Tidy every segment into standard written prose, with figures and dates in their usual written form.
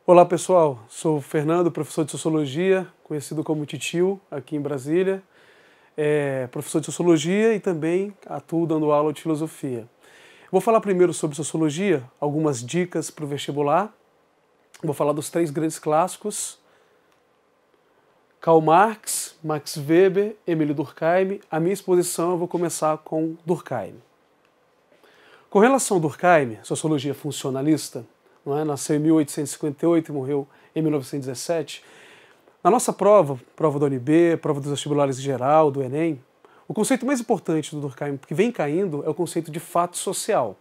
Olá pessoal, sou o Fernando, professor de Sociologia, conhecido como Titio, aqui em Brasília. Professor de Sociologia e também atuo dando aula de Filosofia. Vou falar primeiro sobre Sociologia, algumas dicas para o vestibular. Vou falar dos 3 grandes clássicos, Karl Marx, Max Weber, Emile Durkheim. A minha exposição eu vou começar com Durkheim. Com relação a Durkheim, Sociologia funcionalista, não é? Nasceu em 1858 e morreu em 1917. Na nossa prova da UNB, prova dos vestibulares em geral, do Enem, o conceito mais importante do Durkheim, que vem caindo, é o conceito de fato social.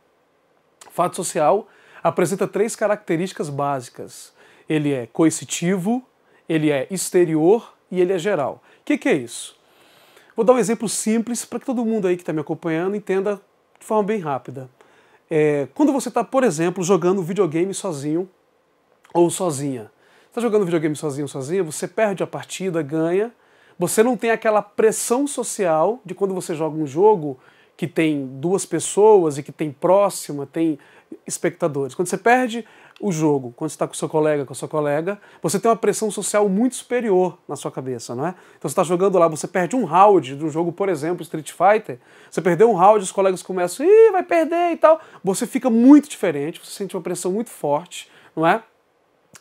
Fato social apresenta 3 características básicas. Ele é coercitivo, ele é exterior e ele é geral. O que é isso? Vou dar um exemplo simples para que todo mundo aí que está me acompanhando entenda de forma bem rápida. Quando você está, por exemplo, jogando videogame sozinho ou sozinha. Você está jogando videogame sozinho ou sozinha, você perde a partida, ganha. Você não tem aquela pressão social de quando você joga um jogo que tem 2 pessoas e que tem próxima, tem espectadores. Quando você perde o jogo, quando você está com seu colega, com a sua colega, você tem uma pressão social muito superior na sua cabeça, não é? Então você está jogando lá, você perde um round de um jogo, por exemplo, Street Fighter, você perdeu um round, os colegas começam, vai perder e tal. Você fica muito diferente, você sente uma pressão muito forte, não é?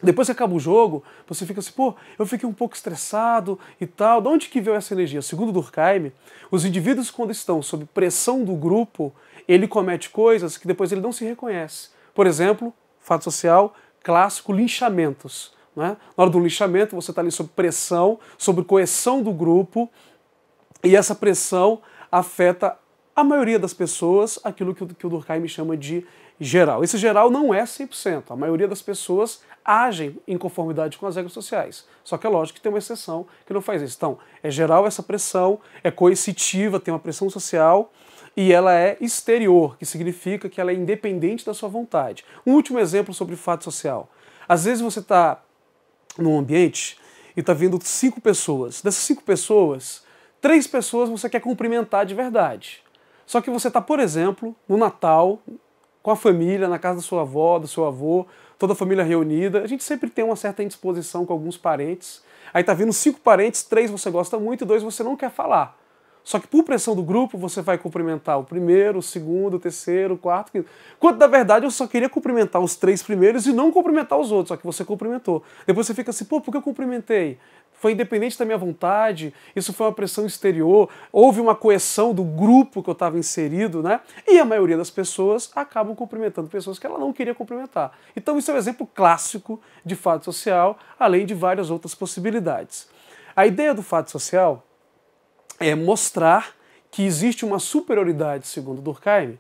Depois que acaba o jogo, você fica assim, eu fiquei um pouco estressado e tal. De onde que veio essa energia? Segundo Durkheim, os indivíduos, quando estão sob pressão do grupo, ele comete coisas que depois ele não se reconhece. Por exemplo, fato social clássico, linchamentos. Não é? Na hora do linchamento, você está ali sob pressão, sob coerção do grupo, e essa pressão afeta a maioria das pessoas, aquilo que o Durkheim chama de geral. Esse geral não é 100%. A maioria das pessoas agem em conformidade com as regras sociais. Só que é lógico que tem uma exceção que não faz isso. Então, é geral essa pressão, é coercitiva, tem uma pressão social, e ela é exterior, que significa que ela é independente da sua vontade. Um último exemplo sobre fato social. Às vezes você está num ambiente e está vindo 5 pessoas. Dessas 5 pessoas, 3 pessoas você quer cumprimentar de verdade. Só que você está, por exemplo, no Natal, com a família, na casa da sua avó, do seu avô, toda a família reunida. A gente sempre tem uma certa indisposição com alguns parentes. Aí tá vindo 5 parentes, 3 você gosta muito e 2 você não quer falar. Só que por pressão do grupo, você vai cumprimentar o primeiro, o segundo, o terceiro, o quarto, quinto. Quando na verdade eu só queria cumprimentar os 3 primeiros e não cumprimentar os outros, só que você cumprimentou. Depois você fica assim, por que eu cumprimentei? Foi independente da minha vontade, isso foi uma pressão exterior, houve uma coerção do grupo que eu estava inserido, né? E a maioria das pessoas acabam cumprimentando pessoas que ela não queria cumprimentar. Então isso é um exemplo clássico de fato social, além de várias outras possibilidades. A ideia do fato social é mostrar que existe uma superioridade, segundo Durkheim,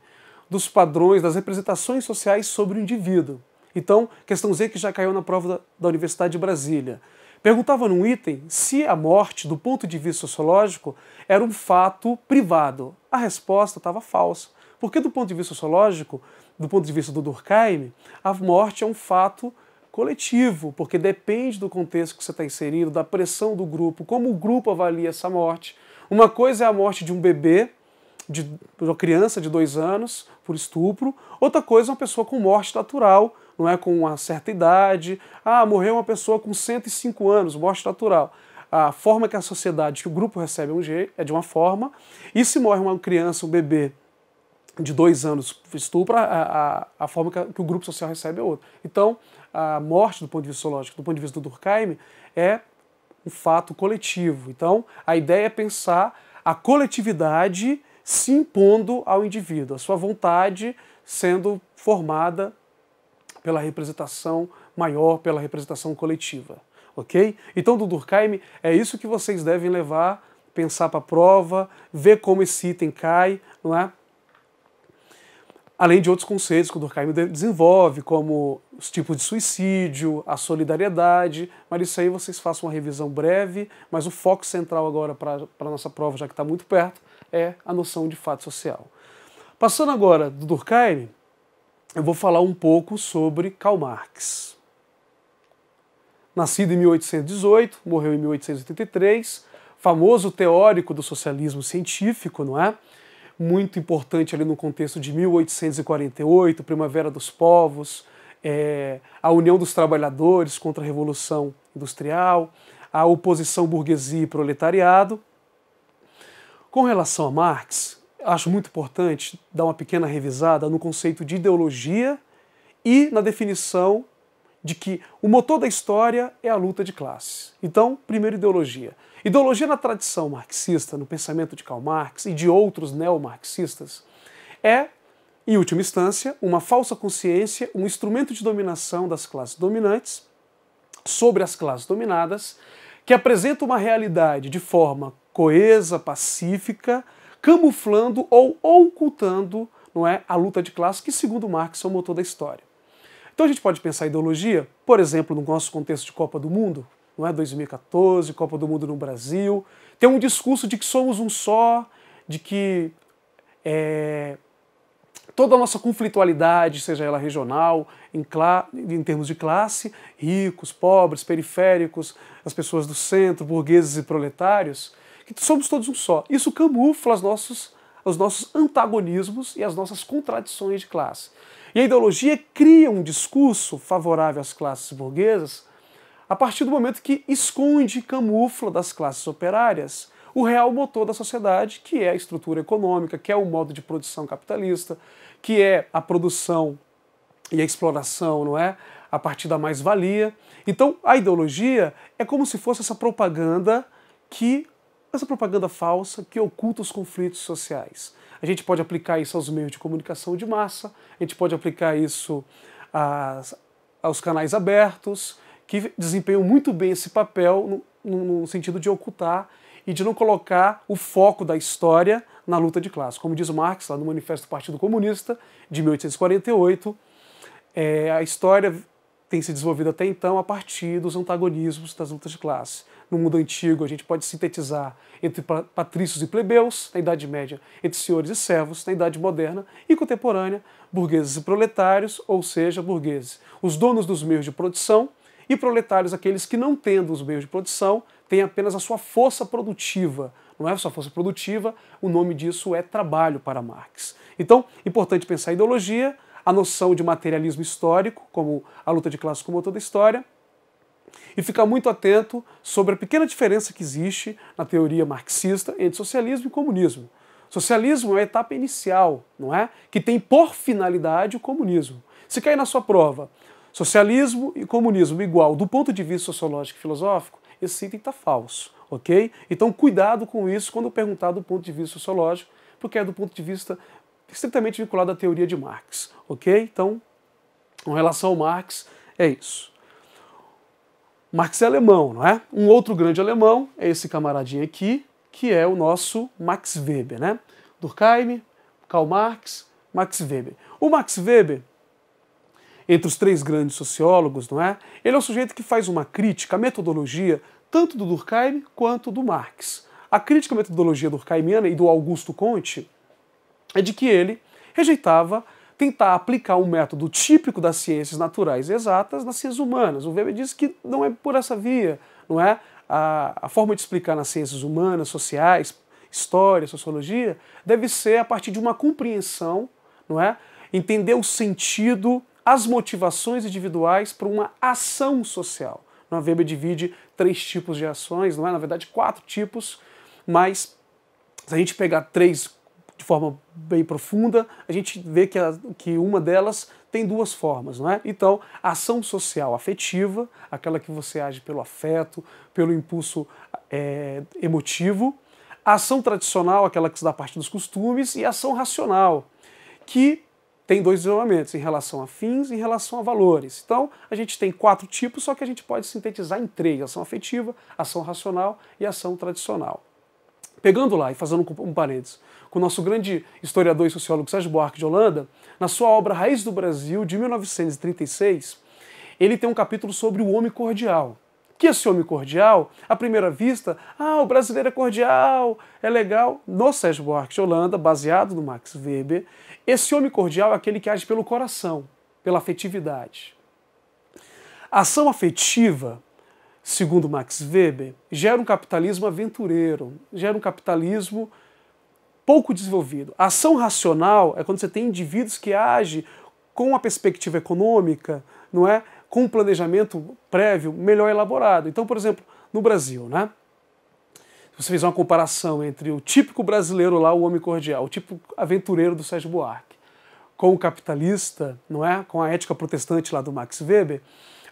dos padrões, das representações sociais sobre o indivíduo. Então, questãozinha que já caiu na prova da Universidade de Brasília. Perguntava num item se a morte, do ponto de vista sociológico, era um fato privado. A resposta estava falsa. Porque do ponto de vista sociológico, do ponto de vista do Durkheim, a morte é um fato coletivo, porque depende do contexto que você está inserido, da pressão do grupo, como o grupo avalia essa morte. Uma coisa é a morte de um bebê, de uma criança de 2 anos, por estupro. Outra coisa é uma pessoa com morte natural, não é, com uma certa idade. Morreu uma pessoa com 105 anos, morte natural. A forma que a sociedade, que o grupo recebe é de uma forma, e se morre uma criança, um bebê de 2 anos por estupro, a forma que o grupo social recebe é outra. Então, a morte, do ponto de vista sociológico, do ponto de vista do Durkheim, é um fato coletivo. Então, a ideia é pensar a coletividade se impondo ao indivíduo, a sua vontade sendo formada pela representação maior, pela representação coletiva. Ok? Então, do Durkheim, é isso que vocês devem levar, pensar para a prova, ver como esse item cai, não é? Além de outros conceitos que o Durkheim desenvolve, como os tipos de suicídio, a solidariedade, mas isso aí vocês façam uma revisão breve, mas o foco central agora para a nossa prova, já que está muito perto, é a noção de fato social. Passando agora do Durkheim, eu vou falar um pouco sobre Karl Marx. Nascido em 1818, morreu em 1883, famoso teórico do socialismo científico, não é? Muito importante ali no contexto de 1848, Primavera dos Povos, a união dos trabalhadores contra a Revolução Industrial, a oposição burguesia e proletariado. Com relação a Marx, acho muito importante dar uma pequena revisada no conceito de ideologia e na definição de que o motor da história é a luta de classes. Então, primeiro, ideologia. Ideologia na tradição marxista, no pensamento de Karl Marx e de outros neomarxistas, é, em última instância, uma falsa consciência, um instrumento de dominação das classes dominantes sobre as classes dominadas, que apresenta uma realidade de forma coesa, pacífica, camuflando ou ocultando, não é, a luta de classes, que, segundo Marx, é o motor da história. Então a gente pode pensar ideologia, por exemplo, no nosso contexto de Copa do Mundo, não é, 2014, Copa do Mundo no Brasil, tem um discurso de que somos um só, de que toda a nossa conflitualidade, seja ela regional, em termos de classe, ricos, pobres, periféricos, as pessoas do centro, burgueses e proletários, que somos todos um só. Isso camufla os nossos antagonismos e as nossas contradições de classe. E a ideologia cria um discurso favorável às classes burguesas a partir do momento que esconde e camufla das classes operárias o real motor da sociedade, que é a estrutura econômica, que é o modo de produção capitalista, que é a produção e a exploração, não é? A partir da mais-valia. Então, a ideologia é como se fosse essa propaganda falsa que oculta os conflitos sociais. A gente pode aplicar isso aos meios de comunicação de massa, a gente pode aplicar isso aos canais abertos, que desempenham muito bem esse papel no sentido de ocultar e de não colocar o foco da história na luta de classe. Como diz Marx, lá no Manifesto do Partido Comunista, de 1848, a história tem se desenvolvido até então a partir dos antagonismos das lutas de classe. No mundo antigo, a gente pode sintetizar entre patrícios e plebeus, na Idade Média, entre senhores e servos, na Idade Moderna e contemporânea, burgueses e proletários, ou seja, burgueses, os donos dos meios de produção, e proletários, aqueles que, não tendo os meios de produção, têm apenas a sua força produtiva. Não é a sua força produtiva, o nome disso é trabalho para Marx. Então, importante pensar a ideologia, a noção de materialismo histórico, como a luta de classes como toda a história, e ficar muito atento sobre a pequena diferença que existe na teoria marxista entre socialismo e comunismo. Socialismo é a etapa inicial, não é? Que tem por finalidade o comunismo. Se cair na sua prova, socialismo e comunismo igual do ponto de vista sociológico e filosófico, esse item está falso, ok? Então cuidado com isso quando perguntar do ponto de vista sociológico, porque é do ponto de vista estritamente vinculado à teoria de Marx, ok? Então, com relação ao Marx, é isso. Marx é alemão, não é? Um outro grande alemão é esse camaradinho aqui, que é o nosso Max Weber, né? Durkheim, Karl Marx, Max Weber. O Max Weber, entre os três grandes sociólogos, não é? Ele é um sujeito que faz uma crítica à metodologia tanto do Durkheim quanto do Marx. A crítica à metodologia durkheimiana e do Augusto Comte é de que ele rejeitava tentar aplicar um método típico das ciências naturais e exatas nas ciências humanas. O Weber diz que não é por essa via, não é? A forma de explicar nas ciências humanas, sociais, história, sociologia, deve ser a partir de uma compreensão, não é? Entender o sentido, as motivações individuais para uma ação social. O Weber divide 3 tipos de ações, não é? Na verdade, 4 tipos, mas se a gente pegar 3 de forma bem profunda, a gente vê que uma delas tem 2 formas, não é? Então, a ação social afetiva, aquela que você age pelo afeto, pelo impulso emotivo, a ação tradicional, aquela que se dá a partir dos costumes, e a ação racional, que tem 2 desenvolvimentos, em relação a fins e em relação a valores. Então, a gente tem 4 tipos, só que a gente pode sintetizar em 3, ação afetiva, ação racional e ação tradicional. Pegando lá e fazendo um parênteses, com o nosso grande historiador e sociólogo Sérgio Buarque de Holanda, na sua obra Raiz do Brasil, de 1936, ele tem um capítulo sobre o homem cordial. Que esse homem cordial, à primeira vista, o brasileiro é cordial, é legal. No Sérgio Buarque de Holanda, baseado no Max Weber, esse homem cordial é aquele que age pelo coração, pela afetividade. A ação afetiva, segundo Max Weber, gera um capitalismo aventureiro, gera um capitalismo pouco desenvolvido. A ação racional é quando você tem indivíduos que agem com uma perspectiva econômica, não é? Com um planejamento prévio melhor elaborado. Então, por exemplo, no Brasil, né? Se você fizer uma comparação entre o típico brasileiro lá, o homem cordial, o típico aventureiro do Sérgio Buarque, com o capitalista, não é? Com a ética protestante lá do Max Weber,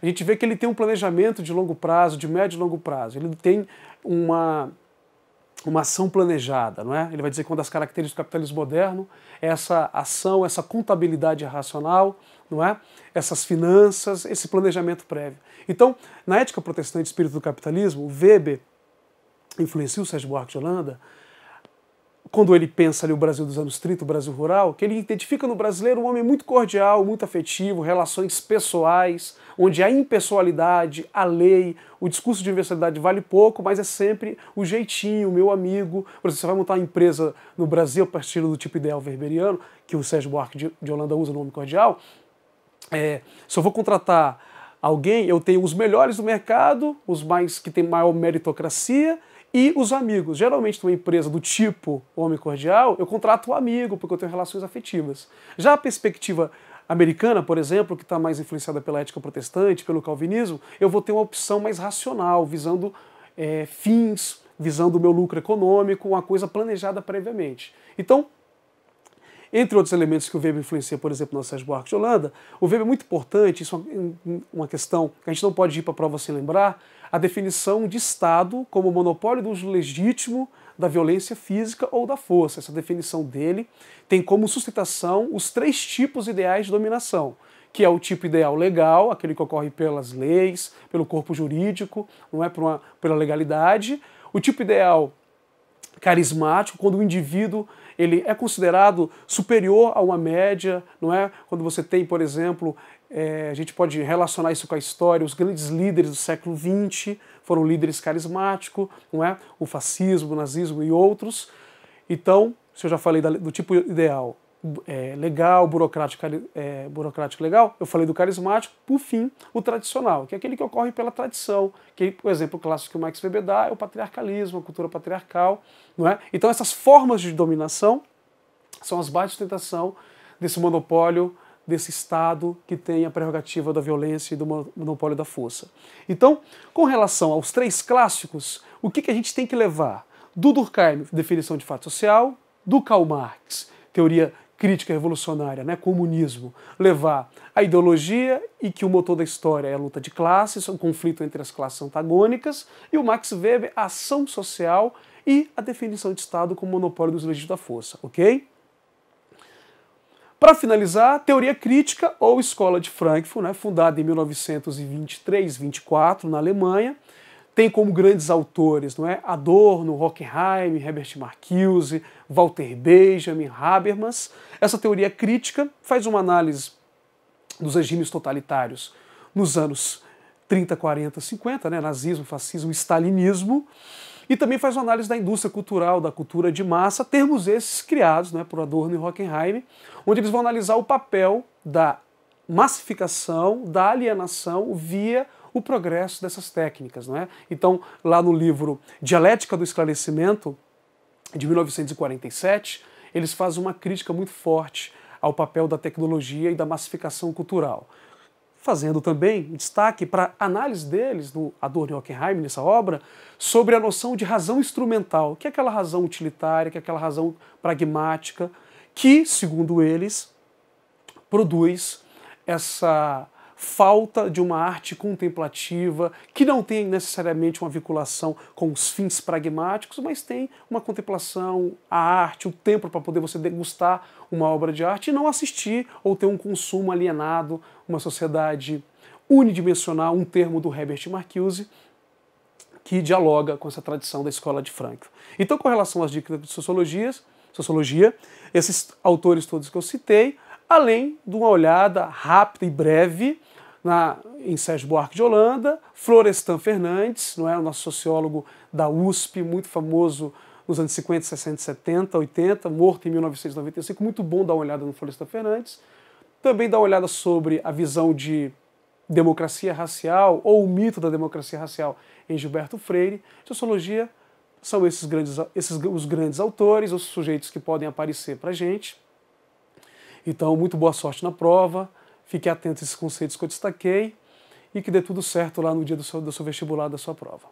a gente vê que ele tem um planejamento de longo prazo, de médio e longo prazo. Ele tem uma ação planejada, não é? Ele vai dizer que uma das características do capitalismo moderno é essa ação, essa contabilidade racional, não é? Essas finanças, esse planejamento prévio. Então, na ética protestante espírito do capitalismo, o Weber influencia o Sérgio Buarque de Holanda, quando ele pensa ali o Brasil dos anos 30, o Brasil rural, que ele identifica no brasileiro um homem muito cordial, muito afetivo, relações pessoais, onde a impessoalidade, a lei, o discurso de universalidade vale pouco, mas é sempre o jeitinho, o meu amigo. Por exemplo, você vai montar uma empresa no Brasil a partir do tipo ideal weberiano, que o Sérgio Buarque de Holanda usa no homem cordial, se eu vou contratar alguém, eu tenho os melhores do mercado, os mais que têm maior meritocracia, e os amigos. Geralmente, numa empresa do tipo homem cordial, eu contrato o amigo, porque eu tenho relações afetivas. Já a perspectiva americana, por exemplo, que está mais influenciada pela ética protestante, pelo calvinismo, eu vou ter uma opção mais racional, visando fins, visando o meu lucro econômico, uma coisa planejada previamente. Então, entre outros elementos que o Weber influencia, por exemplo, no Sérgio Buarque de Holanda, o Weber é muito importante, isso é uma questão que a gente não pode ir para a prova sem lembrar, a definição de Estado como monopólio do uso legítimo da violência física ou da força. Essa definição dele tem como sustentação os 3 tipos ideais de dominação, que é o tipo ideal legal, aquele que ocorre pelas leis, pelo corpo jurídico, não é pela legalidade. O tipo ideal carismático, quando o indivíduo ele é considerado superior a uma média, não é? Quando você tem, por exemplo, a gente pode relacionar isso com a história, os grandes líderes do século XX foram líderes carismáticos, não é? O fascismo, o nazismo e outros. Então, se eu já falei do tipo ideal legal, burocrático legal, eu falei do carismático, por fim, o tradicional, que é aquele que ocorre pela tradição, que, por exemplo, o clássico que o Max Weber dá é o patriarcalismo, a cultura patriarcal, não é? Então essas formas de dominação são as bases de sustentação desse monopólio, desse Estado que tem a prerrogativa da violência e do monopólio da força. Então, com relação aos 3 clássicos, o que a gente tem que levar? Do Durkheim, definição de fato social, do Karl Marx, teoria crítica revolucionária, né, comunismo, levar a ideologia e que o motor da história é a luta de classes, o conflito entre as classes antagônicas, e o Max Weber, a ação social e a definição de Estado como monopólio dos legítimos da força, ok? Para finalizar, teoria crítica ou escola de Frankfurt, né, fundada em 1923-24 na Alemanha, tem como grandes autores, não é? Adorno, Horkheim, Herbert Marcuse, Walter Benjamin, Habermas. Essa teoria crítica faz uma análise dos regimes totalitários nos anos 30, 40, 50, né? Nazismo, fascismo, stalinismo, e também faz uma análise da indústria cultural, da cultura de massa, termos esses criados, né, por Adorno e Horkheim, onde eles vão analisar o papel da massificação, da alienação via o progresso dessas técnicas, não é? Então, lá no livro Dialética do Esclarecimento, de 1947, eles fazem uma crítica muito forte ao papel da tecnologia e da massificação cultural, fazendo também destaque para a análise deles, do Adorno e Horkheim, nessa obra, sobre a noção de razão instrumental, que é aquela razão utilitária, que é aquela razão pragmática, que, segundo eles, produz essa falta de uma arte contemplativa, que não tem necessariamente uma vinculação com os fins pragmáticos, mas tem uma contemplação, a arte, o tempo para poder você degustar uma obra de arte e não assistir ou ter um consumo alienado, uma sociedade unidimensional, um termo do Herbert Marcuse, que dialoga com essa tradição da escola de Frankfurt. Então, com relação às dicas de sociologia, esses autores todos que eu citei, além de uma olhada rápida e breve em Sérgio Buarque de Holanda, Florestan Fernandes, não é, o nosso sociólogo da USP, muito famoso nos anos 50, 60, 70, 80, morto em 1995, muito bom dar uma olhada no Florestan Fernandes. Também dar uma olhada sobre a visão de democracia racial, ou o mito da democracia racial em Gilberto Freire. Sociologia são os grandes autores, os sujeitos que podem aparecer para a gente. Então, muito boa sorte na prova. Fique atento a esses conceitos que eu destaquei e que dê tudo certo lá no dia do seu vestibular, da sua prova.